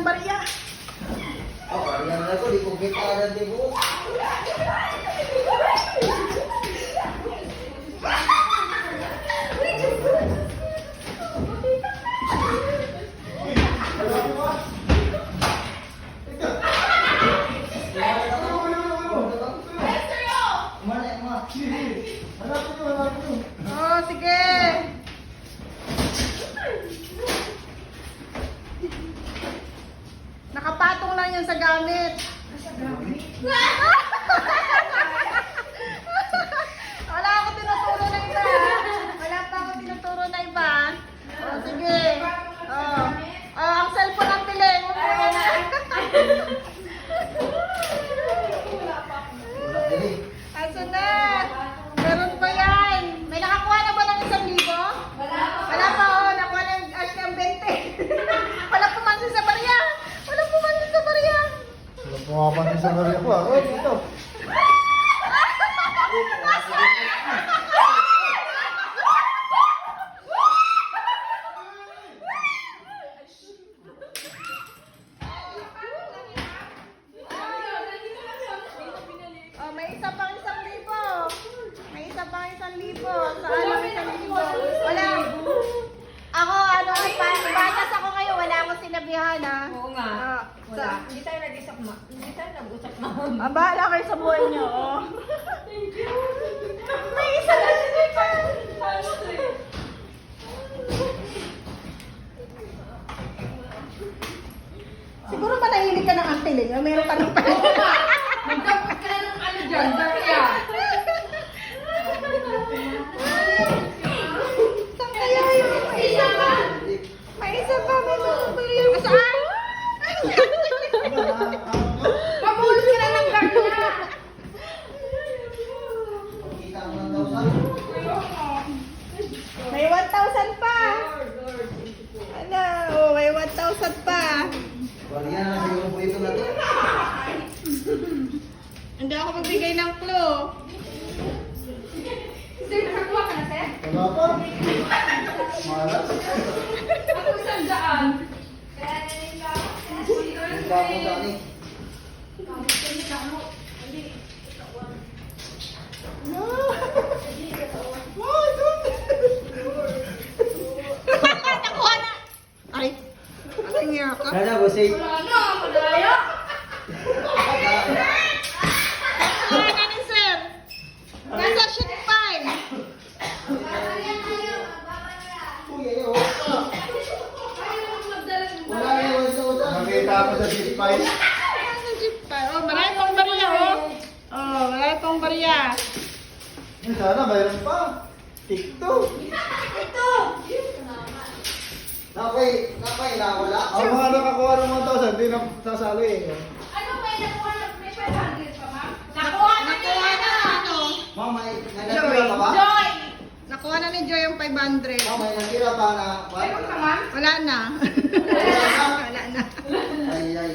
barya. Oh, yan na ko, di ko kita na di mo. Oh, sige. Nakapatong lang yan sa gamit. Wala ako tinuturo na iba. Wala pa ako tinuturo na iba. Oh, sige. Oh. Oh, ang cellphone ang piling. Asan na? Meron pa yan. May nakakuha na ba ng 1,000? Wala pa, oh. Nakuha na yung Ashley ang 20. Wala pumansin sa barya. Wala pumansin sa barya. Wala pumapansin sa barya ko ah. Oh, dito. Oh, may isa pang 1,000. May isa pang 1,000. Sa ano 1,000? Wala. Ako, ano, patas ako ngayon. Wala akong sinabihan, ha? Oo nga. Ah, Wala. Hindi tayo nag-usap, Hindi tayo nag-usap, ma'am. Ang bahala kayo sa buhay niyo, oh. May isa na pa. Siguro manahimik ka ng antiling. Meron ka ng pala. Magkapit ka na ng ano dyan, Daria. Saan kaya yun? May isa pa. May isa pa. May mga barya. Saan? Pabulot ka na ng Daria. Kita mo ng daw sa. May 1,000 pa. Ano? Oh, may 1,000 pa. Barya na siguro po ito na to. Hindi ako magbigay ng clue. Sir, nakakuha ka na, sir? Wala pa. Malas. Ako 100. Yung bago sa ni. Nakuha na. Ay. Ang nga ka. Kada bosay. Wala na, madaya. Ano na ni sir? Nasa sheet 5. Uy, ayaw. Wala na yung sa. Nakita ako sa display. Nasa sheet 5. Oh, marami pang barya, oh. Oh, marami pang barya. Sana mayroon pa. Tikto. Napay, nawala. Ang mga nakakuha ng 1,000, di na sasali eh. Ano may nakuha na? May 500 pa, ma'am? Nakuha na ano? Ma'am, may natira ka ba? Joy! Nakuha na ni Joy yung 500. Ma'am, may natira pa na. Meron ka, ma'am? Wala na. Wala na. Wala na. Ay, ay.